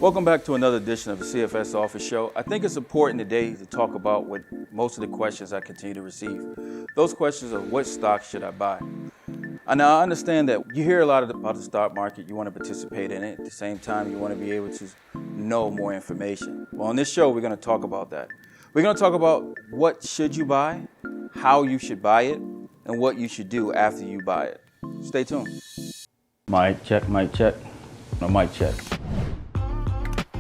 Welcome back to another edition of the CFS Office Show. I think it's important today to talk about what most of the questions I continue to receive. Those questions are, what stock should I buy? And now I understand that you hear a lot about the stock market, you want to participate in it. At the same time, you want to be able to know more information. Well, on this show, we're going to talk about that. We're going to talk about what should you buy, how you should buy it, and what you should do after you buy it. Stay tuned. Mic check, mic check. No, mic check.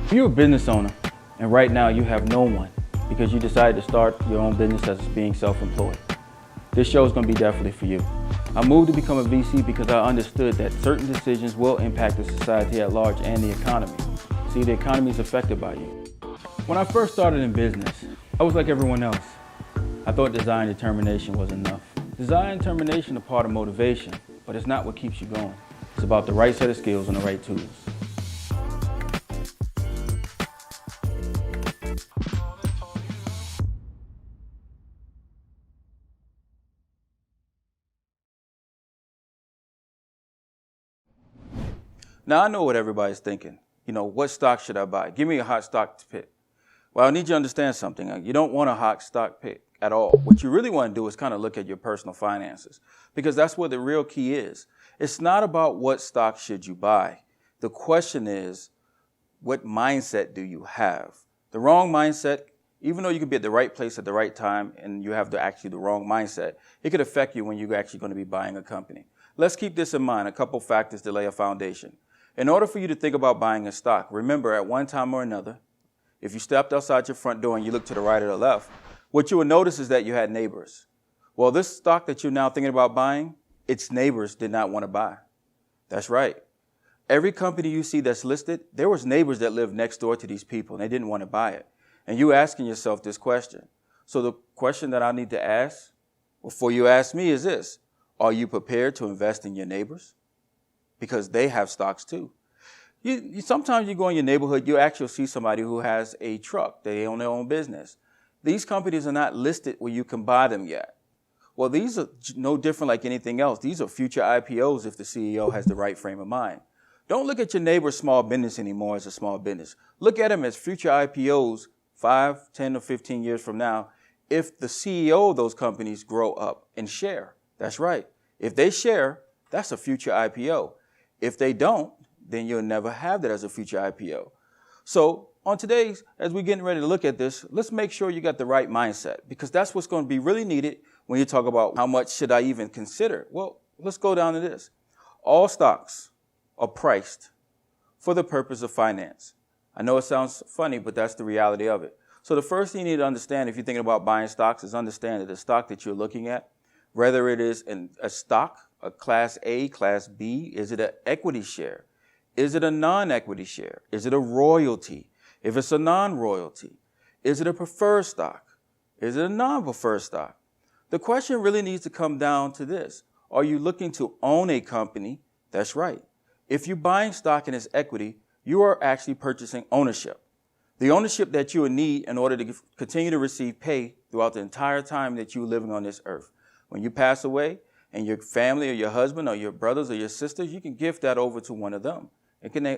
If you're a business owner and right now you have no one because you decided to start your own business as being self-employed, this show is going to be definitely for you. I moved to become a VC because I understood that certain decisions will impact the society at large and the economy. See, the economy is affected by you. When I first started in business, I was like everyone else. I thought design determination was enough. Design and determination are part of motivation, but it's not what keeps you going. It's about the right set of skills and the right tools. Now I know what everybody's thinking. You know, what stock should I buy? Give me a hot stock to pick. Well, I need you to understand something. You don't want a hot stock pick at all. What you really want to do is kind of look at your personal finances, because that's where the real key is. It's not about what stock should you buy. The question is, what mindset do you have? The wrong mindset, even though you could be at the right place at the right time and you have the wrong mindset, it could affect you when you're actually going to be buying a company. Let's keep this in mind, a couple factors to lay a foundation. In order for you to think about buying a stock, remember at one time or another, if you stepped outside your front door and you looked to the right or the left, what you would notice is that you had neighbors. Well, this stock that you're now thinking about buying, its neighbors did not want to buy. That's right. Every company you see that's listed, there was neighbors that lived next door to these people and they didn't want to buy it. And you asking yourself this question. So the question that I need to ask before you ask me is this: are you prepared to invest in your neighbors? Because they have stocks too. Sometimes you go in your neighborhood, you actually see somebody who has a truck. They own their own business. These companies are not listed where you can buy them yet. Well, these are no different like anything else. These are future IPOs if the CEO has the right frame of mind. Don't look at your neighbor's small business anymore as a small business. Look at them as future IPOs 5, 10, or 15 years from now if the CEO of those companies grow up and share. That's right. If they share, that's a future IPO. If they don't, then you'll never have that as a future IPO. So on today's, as we're getting ready to look at this, let's make sure you got the right mindset, because that's what's going to be really needed when you talk about how much should I even consider. Well, let's go down to this. All stocks are priced for the purpose of finance. I know it sounds funny, but that's the reality of it. So the first thing you need to understand if you're thinking about buying stocks is understand that the stock that you're looking at, whether it is a stock, a Class A, Class B, is it an equity share? Is it a non-equity share? Is it a royalty? If it's a non-royalty, is it a preferred stock? Is it a non-preferred stock? The question really needs to come down to this. Are you looking to own a company? That's right. If you're buying stock and it's equity, you are actually purchasing ownership. The ownership that you will need in order to continue to receive pay throughout the entire time that you're living on this earth. When you pass away, and your family or your husband or your brothers or your sisters, you can gift that over to one of them.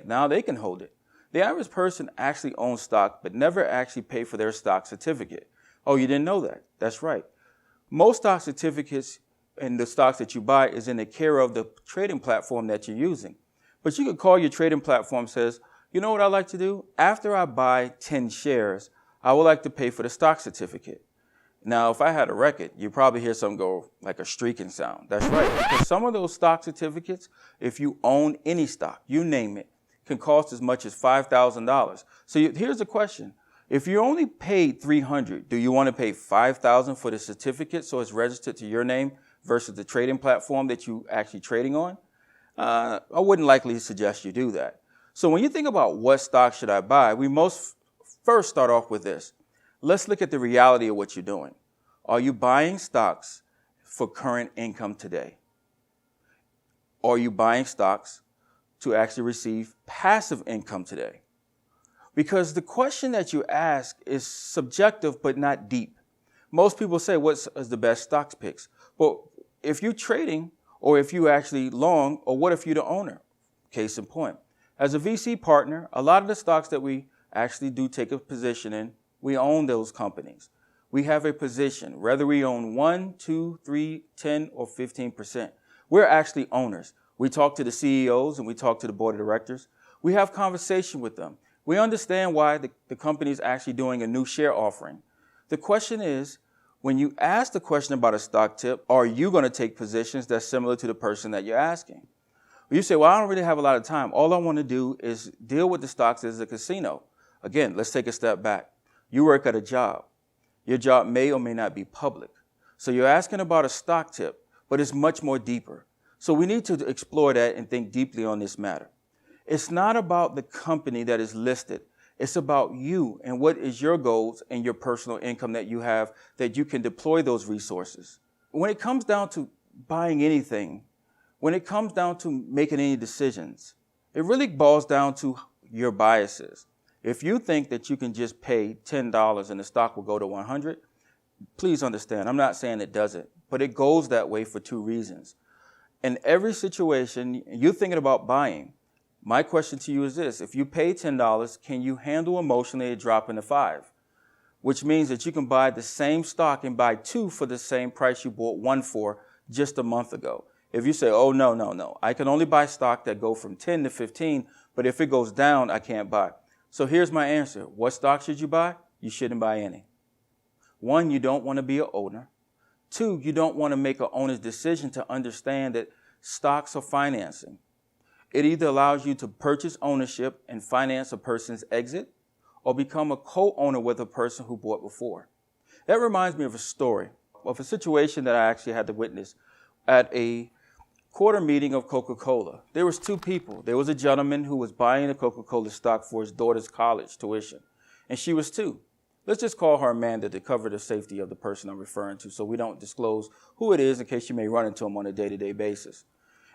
Now they can hold it. The average person actually owns stock, but never actually pay for their stock certificate. Oh, you didn't know that? That's right. Most stock certificates and the stocks that you buy is in the care of the trading platform that you're using. But you could call your trading platform, says, you know what I like to do? After I buy 10 shares, I would like to pay for the stock certificate. Now, if I had a record, you'd probably hear something go like a streaking sound. That's right. Because some of those stock certificates, if you own any stock, you name it, can cost as much as $5,000. So here's the question. If you only paid $300, do you want to pay $5,000 for the certificate so it's registered to your name versus the trading platform that you actually trading on? I wouldn't likely suggest you do that. So when you think about what stock should I buy, we most first start off with this. Let's look at the reality of what you're doing. Are you buying stocks for current income today? Or are you buying stocks to actually receive passive income today? Because the question that you ask is subjective but not deep. Most people say, what is the best stocks picks? Well, if you're trading or if you actually long, or what if you're the owner? Case in point. As a VC partner, a lot of the stocks that we actually do take a position in, we own those companies. We have a position, whether we own 1, 2, 3, 10, or 15%. We're actually owners. We talk to the CEOs and we talk to the board of directors. We have conversation with them. We understand why the company is actually doing a new share offering. The question is, when you ask the question about a stock tip, are you going to take positions that's similar to the person that you're asking? You say, well, I don't really have a lot of time. All I want to do is deal with the stocks as a casino. Again, let's take a step back. You work at a job. Your job may or may not be public. So you're asking about a stock tip, but it's much more deeper. So we need to explore that and think deeply on this matter. It's not about the company that is listed. It's about you and what is your goals and your personal income that you have that you can deploy those resources. When it comes down to buying anything, when it comes down to making any decisions, it really boils down to your biases. If you think that you can just pay $10 and the stock will go to 100, please understand, I'm not saying it doesn't, but it goes that way for two reasons. In every situation, you're thinking about buying. My question to you is this: if you pay $10, can you handle emotionally a drop into 5? Which means that you can buy the same stock and buy 2 for the same price you bought 1 for just a month ago. If you say, oh, no, I can only buy stock that go from 10 to 15, but if it goes down, I can't buy. So here's my answer. What stock should you buy? You shouldn't buy any. 1, you don't want to be an owner. 2, you don't want to make an owner's decision to understand that stocks are financing. It either allows you to purchase ownership and finance a person's exit or become a co-owner with a person who bought before. That reminds me of a story, of a situation that I actually had to witness at a quarter meeting of Coca-Cola. There was 2 people. There was a gentleman who was buying a Coca-Cola stock for his daughter's college tuition, and she was 2. Let's just call her Amanda to cover the safety of the person I'm referring to so we don't disclose who it is in case you may run into him on a day-to-day basis.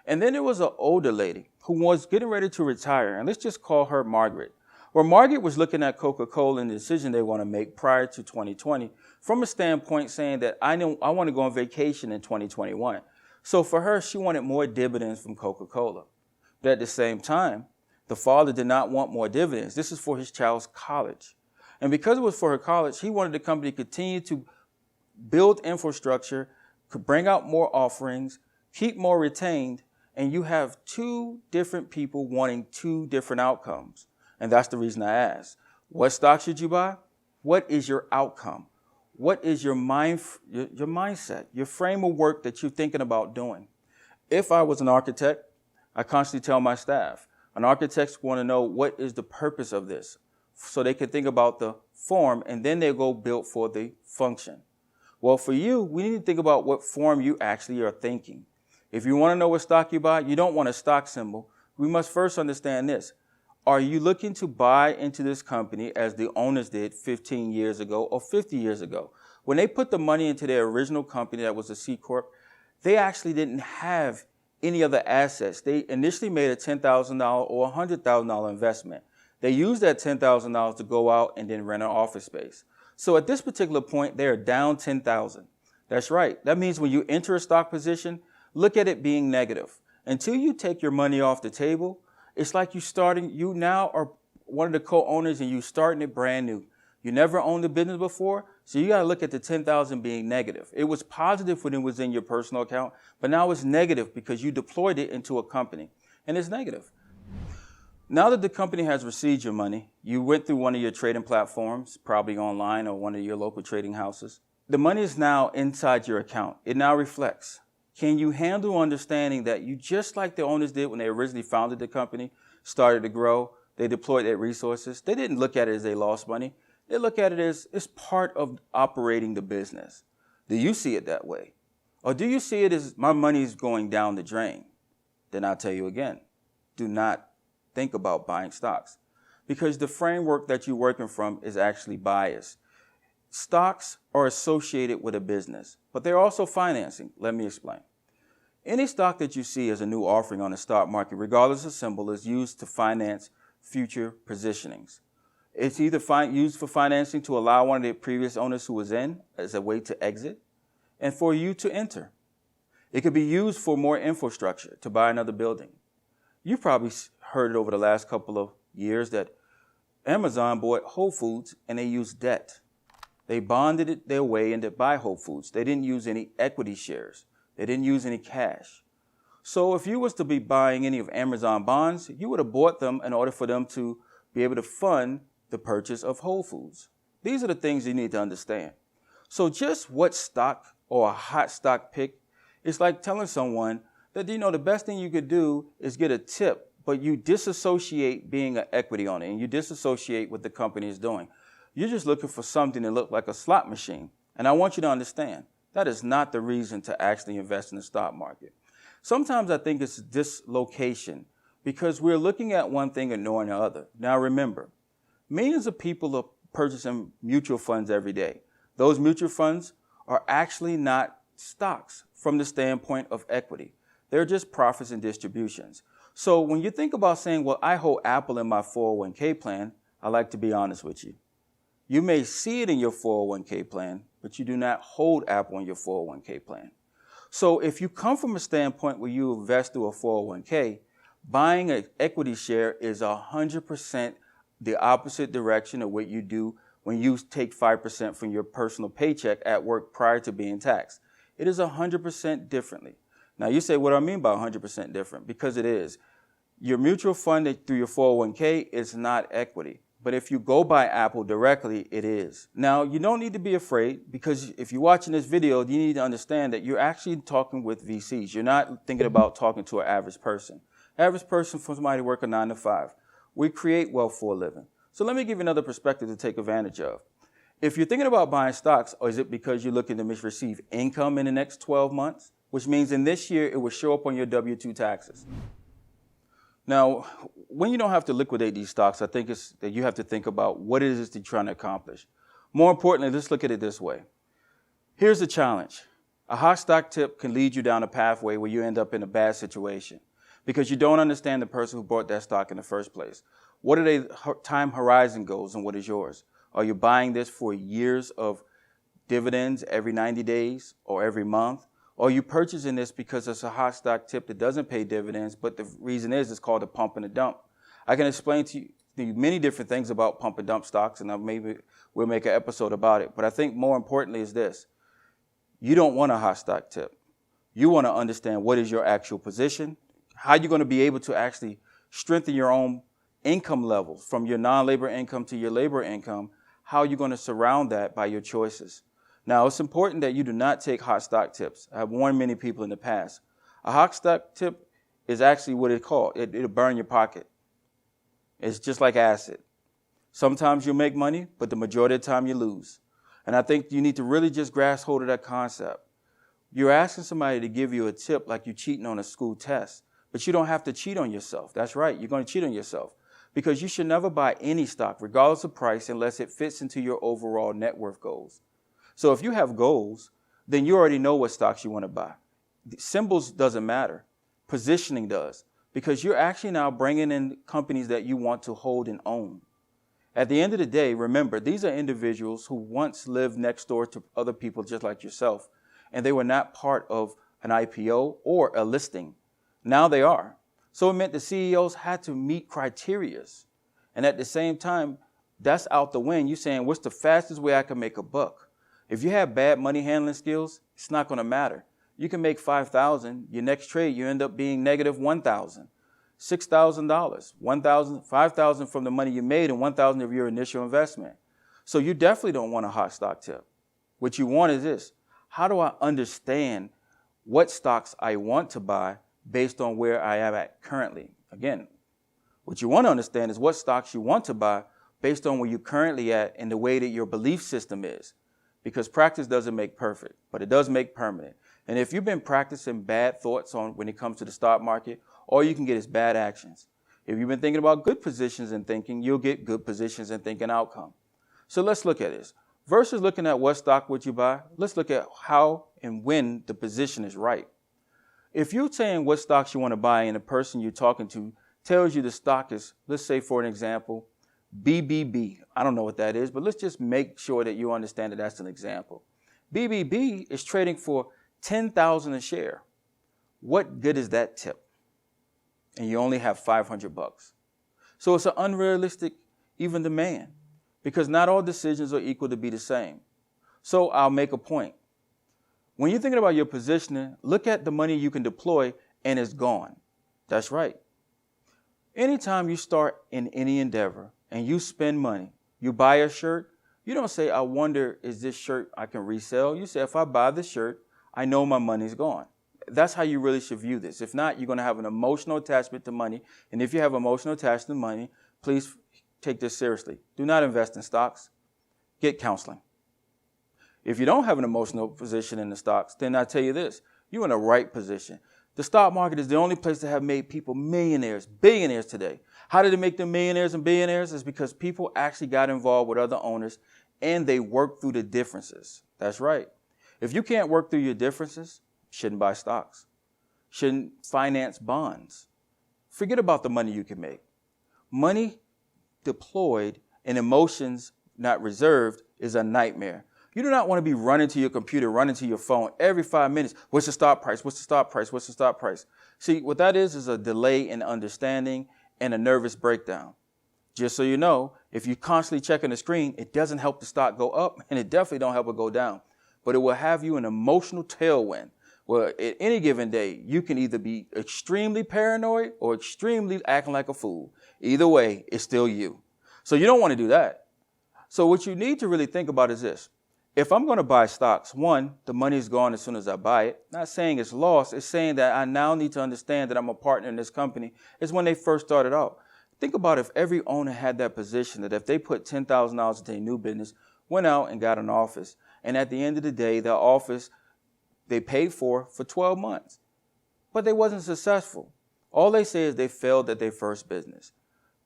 And then there was an older lady who was getting ready to retire, and let's just call her Margaret. Well, Margaret was looking at Coca-Cola and the decision they want to make prior to 2020 from a standpoint saying that I want to go on vacation in 2021. So for her, she wanted more dividends from Coca-Cola. But at the same time, the father did not want more dividends. This is for his child's college. And because it was for her college, he wanted the company to continue to build infrastructure, could bring out more offerings, keep more retained, and you have 2 different people wanting 2 different outcomes. And that's the reason I asked, what stock should you buy? What is your outcome? What is your mindset, your frame of work that you're thinking about doing? If I was an architect, I constantly tell my staff, an architect want to know what is the purpose of this so they can think about the form and then they go build for the function. Well, for you, we need to think about what form you actually are thinking. If you want to know what stock you buy, you don't want a stock symbol. We must first understand this. Are you looking to buy into this company as the owners did 15 years ago or 50 years ago? When they put the money into their original company that was a C Corp, they actually didn't have any other assets. They initially made a $10,000 or $100,000 investment. They used that $10,000 to go out and then rent an office space. So at this particular point, they are down $10,000. That's right. That means when you enter a stock position, look at it being negative. Until you take your money off the table, it's like you now are one of the co-owners and you're starting it brand new. You never owned the business before, so you got to look at the $10,000 being negative. It was positive when it was in your personal account, but now it's negative because you deployed it into a company, and it's negative. Now that the company has received your money, you went through one of your trading platforms, probably online or one of your local trading houses. The money is now inside your account. It now reflects. Can you handle understanding that you, just like the owners did when they originally founded the company, started to grow, they deployed their resources, they didn't look at it as they lost money. They look at it as it's part of operating the business. Do you see it that way? Or do you see it as my money is going down the drain? Then I'll tell you again, do not think about buying stocks because the framework that you're working from is actually biased. Stocks are associated with a business, but they're also financing. Let me explain. Any stock that you see as a new offering on the stock market, regardless of symbol, is used to finance future positionings. It's either used for financing to allow one of the previous owners who was in as a way to exit and for you to enter. It could be used for more infrastructure to buy another building. You've probably heard it over the last couple of years that Amazon bought Whole Foods and they used debt. They bonded it their way into buy Whole Foods. They didn't use any equity shares. They didn't use any cash. So if you was to be buying any of Amazon bonds, you would have bought them in order for them to be able to fund the purchase of Whole Foods. These are the things you need to understand. So just what stock or a hot stock pick, it's like telling someone that, the best thing you could do is get a tip, but you disassociate being an equity owner and you disassociate what the company is doing. You're just looking for something that looks like a slot machine. And I want you to understand, that is not the reason to actually invest in the stock market. Sometimes I think it's dislocation because we're looking at one thing and ignoring the other. Now remember, millions of people are purchasing mutual funds every day. Those mutual funds are actually not stocks from the standpoint of equity. They're just profits and distributions. So when you think about saying, well, I hold Apple in my 401k plan, I like to be honest with you. You may see it in your 401k plan, but you do not hold Apple in your 401k plan. So if you come from a standpoint where you invest through a 401k, buying an equity share is 100% the opposite direction of what you do when you take 5% from your personal paycheck at work prior to being taxed. It is 100% differently. Now you say, what do I mean by 100% different? Because it is. Your mutual fund through your 401k is not equity. But if you go by Apple directly, it is. Now, you don't need to be afraid because if you're watching this video, you need to understand that you're actually talking with VCs. You're not thinking about talking to an average person. Average person for somebody working 9 to 5. We create wealth for a living. So let me give you another perspective to take advantage of. If you're thinking about buying stocks, or is it because you're looking to receive income in the next 12 months, which means in this year it will show up on your W-2 taxes. Now, when you don't have to liquidate these stocks, I think it's that you have to think about what it is that you're trying to accomplish. More importantly, let's look at it this way. Here's the challenge. A hot stock tip can lead you down a pathway where you end up in a bad situation because you don't understand the person who bought that stock in the first place. What are their time horizon goals and what is yours? Are you buying this for years of dividends every 90 days or every month? Or are you purchasing this because it's a hot stock tip that doesn't pay dividends, but the reason is it's called a pump and a dump? I can explain to you many different things about pump and dump stocks, and maybe we'll make an episode about it. But I think more importantly is this. You don't want a hot stock tip. You want to understand what is your actual position, how you're going to be able to actually strengthen your own income levels from your non-labor income to your labor income, how you're going to surround that by your choices. Now, it's important that you do not take hot stock tips. I've warned many people in the past. A hot stock tip is actually what it's called. It'll burn your pocket. It's just like acid. Sometimes you'll make money, but the majority of the time you lose. And I think you need to really just grasp hold of that concept. You're asking somebody to give you a tip like you're cheating on a school test, but you don't have to cheat on yourself. That's right. You're going to cheat on yourself because you should never buy any stock, regardless of price, unless it fits into your overall net worth goals. So if you have goals, then you already know what stocks you want to buy. The symbols doesn't matter. Positioning does, because you're actually now bringing in companies that you want to hold and own. At the end of the day, remember, these are individuals who once lived next door to other people just like yourself, and they were not part of an IPO or a listing. Now they are. So it meant the CEOs had to meet criteria. And at the same time, that's out the window. You're saying, what's the fastest way I can make a buck? If you have bad money handling skills, it's not going to matter. You can make $5,000. Your next trade, you end up being negative $1,000, $6,000, $1,000, $5,000 from the money you made and $1,000 of your initial investment. So you definitely don't want a hot stock tip. What you want is this. How do I understand what stocks I want to buy based on where I am at currently? Again, what you want to understand is what stocks you want to buy based on where you're currently at and the way that your belief system is. Because practice doesn't make perfect, but it does make permanent. And if you've been practicing bad thoughts on when it comes to the stock market, all you can get is bad actions. If you've been thinking about good positions in thinking, you'll get good positions in thinking outcome. So let's look at this. Versus looking at what stock would you buy, let's look at how and when the position is right. If you're saying what stocks you want to buy and the person you're talking to tells you the stock is, let's say for an example, BBB. I don't know what that is, but let's just make sure that you understand that that's an example. BBB is trading for $10,000 a share. What good is that tip? and you only have $500. So it's an unrealistic even demand because not all decisions are equal to be the same. So I'll make a point. When you're thinking about your positioning, look at the money you can deploy and it's gone. That's right. Anytime you start in any endeavor and you spend money, you buy a shirt, you don't say, I wonder, is this shirt I can resell? You say, if I buy this shirt, I know my money's gone. That's how you really should view this. If not, you're going to have an emotional attachment to money. And if you have emotional attachment to money, please take this seriously. Do not invest in stocks. Get counseling. If you don't have an emotional position in the stocks, then I tell you this, you're in the right position. The stock market is the only place that have made people millionaires, billionaires today. How did it make them millionaires and billionaires? It's because people actually got involved with other owners and they worked through the differences. That's right. If you can't work through your differences, shouldn't buy stocks, shouldn't finance bonds. Forget about the money you can make. Money deployed and emotions not reserved is a nightmare. You do not want to be running to your computer, running to your phone every 5 minutes. What's the stop price? What's the stop price? What's the stop price? See, what that is a delay in understanding and a nervous breakdown. Just so you know, if you're constantly checking the screen, it doesn't help the stock go up and it definitely don't help it go down. But it will have you an emotional tailwind where at any given day, you can either be extremely paranoid or extremely acting like a fool. Either way, it's still you. So you don't want to do that. So what you need to really think about is this. If I'm going to buy stocks, one, the money is gone as soon as I buy it. Not saying it's lost. It's saying that I now need to understand that I'm a partner in this company. It's when they first started out. Think about if every owner had that position, that if they put $10,000 into a new business, went out and got an office, and at the end of the day, the office they paid for 12 months. But they wasn't successful. All they say is they failed at their first business.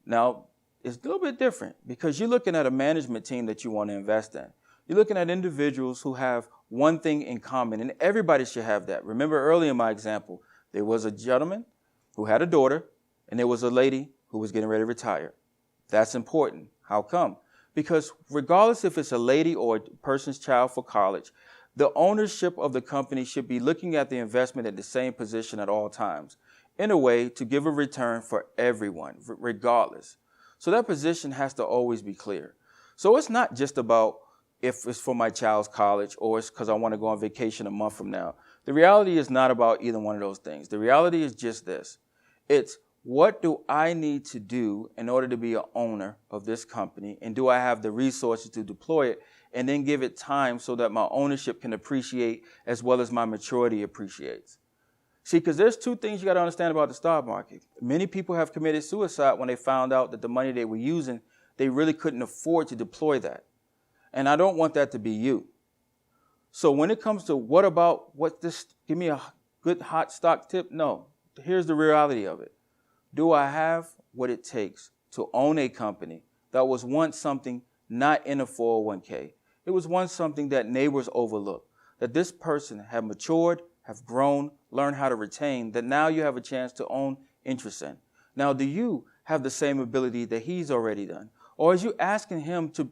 Now, it's a little bit different because you're looking at a management team that you want to invest in. You're looking at individuals who have one thing in common, and everybody should have that. Remember earlier in my example, there was a gentleman who had a daughter, and there was a lady who was getting ready to retire. That's important. How come? Because regardless if it's a lady or a person's child for college, the ownership of the company should be looking at the investment at the same position at all times, in a way to give a return for everyone, regardless. So that position has to always be clear. So it's not just about if it's for my child's college or it's because I want to go on vacation a month from now. The reality is not about either one of those things. The reality is just this. It's what do I need to do in order to be an owner of this company, and do I have the resources to deploy it and then give it time so that my ownership can appreciate as well as my maturity appreciates. See, because there's two things you got to understand about the stock market. Many people have committed suicide when they found out that the money they were using, they really couldn't afford to deploy that. And I don't want that to be you. So when it comes to give me a good hot stock tip? No, here's the reality of it. Do I have what it takes to own a company that was once something not in a 401k? It was once something that neighbors overlooked, that this person had matured, have grown, learned how to retain, that now you have a chance to own interest in. Now, do you have the same ability that he's already done? Or is you asking him to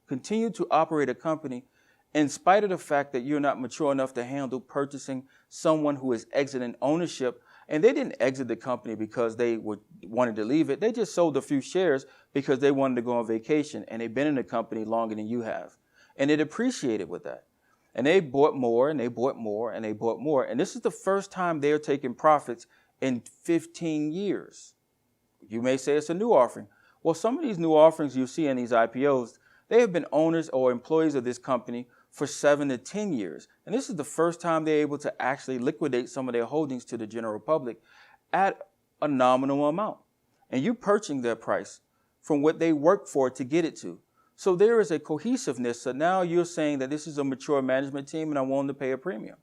continue to operate a company in spite of the fact that you're not mature enough to handle purchasing someone who is exiting ownership? And they didn't exit the company because they wanted to leave it. They just sold a few shares because they wanted to go on vacation, and they've been in the company longer than you have. And it appreciated with that. And they bought more, and they bought more, and they bought more. And this is the first time they're taking profits in 15 years. You may say it's a new offering. Well, some of these new offerings you see in these IPOs, they have been owners or employees of this company for 7 to 10 years. And this is the first time they're able to actually liquidate some of their holdings to the general public at a nominal amount. And you purchasing their price from what they worked for to get it to. So there is a cohesiveness. So now you're saying that this is a mature management team and I'm willing to pay a premium.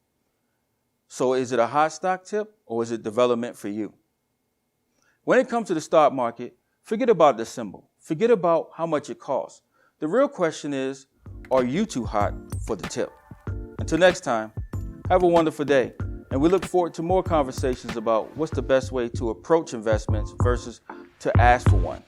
So is it a hot stock tip or is it development for you? When it comes to the stock market, forget about the symbol. Forget about how much it costs. The real question is, are you too hot for the tip? Until next time, have a wonderful day. And we look forward to more conversations about what's the best way to approach investments versus to ask for one.